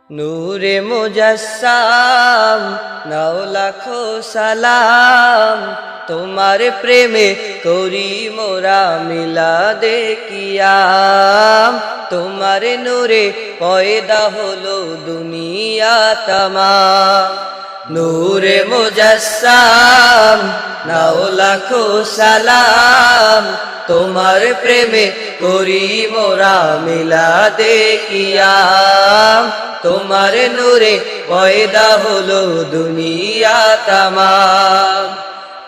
নূরে মুজাসসাম নাও লাখো সালাম, তোমার প্রেমে করি মোরা মিলাদে কিয়াম। তোমার নূরে পয়দা হলো দুনিয়া তামাম। নূরে মুজাসসাম নাও লাখো সালাম, তোমার প্রেমে করি মোরা মিলাদে কিয়াম। তোমার নূরে পয়দা হলো দুনিয়া তামাম।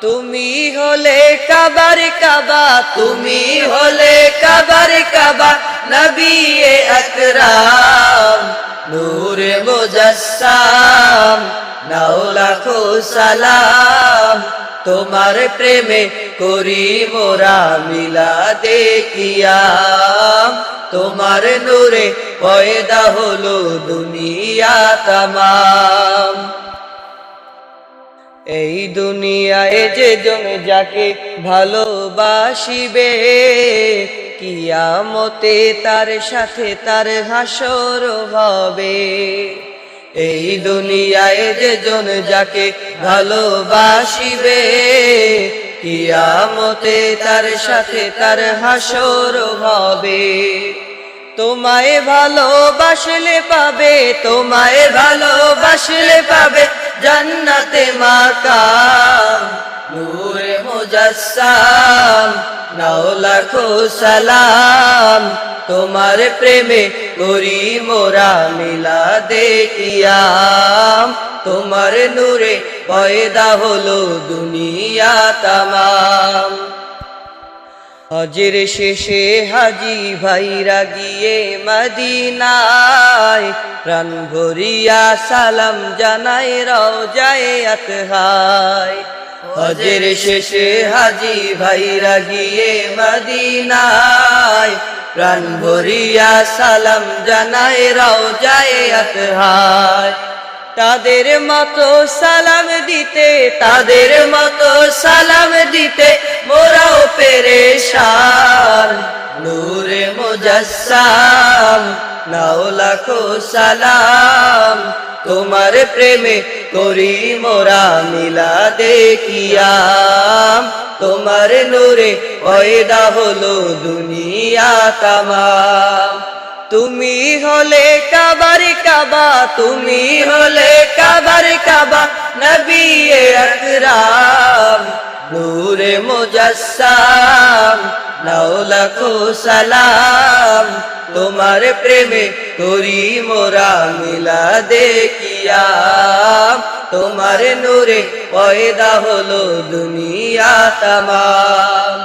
তুমি হলে কাবার কাবা, তুমি হলে কাবার কাবা, নবী আকরাম। নূরে মুজাসসাম নাও লাখো সালাম, তোমার প্রেমে করি মোরা মিলাদে কিয়াম। তোমার নূরে পয়দা হলো দুনিয়া তামাম। এই দুনিয়ায় যে জন যাকে ভালোবাসিবে, কিয়ামতে তার সাথে তার হাসর হবে। এই দুনিয়ায় যে জন যাকে ভালোবাসিবে, কিয়ামতে তার সাথে তার হাসর হবে। তোমায় ভালোবাসলে পাবে, তোমায় ভালোবাসলে পাবে জান্নাতে মাকাম। নূরে মুজাসসাম নাও লাখো সালাম, তোমার প্রেমে করি মোরা মিলাদে কিয়াম। তোমার নূরে পয়দা হলো দুনিয়া তামাম। হজের শেষে হাজি ভাইরা গিয়ে মদিনায়, প্রাণ ভরিয়া সালাম জানায় রওজায়ে আতহায়। হজের শেষে হাজি ভাইরা গিয়ে মদিনায়, প্রাণ ভরিয়া সালাম জানায় রওজায়ে আতহায়। তাদের মতো সালাম দিতে, তাদের মতো সালাম দিতে মোরাও পেরেশান। নূরে মুজাসসাম নাও লাখো সালাম, তোমার প্রেমে করি মোরা মিলাদে কিয়াম। তোমার নূরে পয়দা হলো দুনিয়া তামাম। তুমি হলে কাবার কাবা, তুমি হলে কাবার কাবা, নবী আকরাম। নূরে মুজাসসাম নাও লাখো সালাম, তোমার প্রেমে করি মোরা মিলাদে কিয়াম। তোমার নূরে পয়দা হলো দুনিয়া তামাম।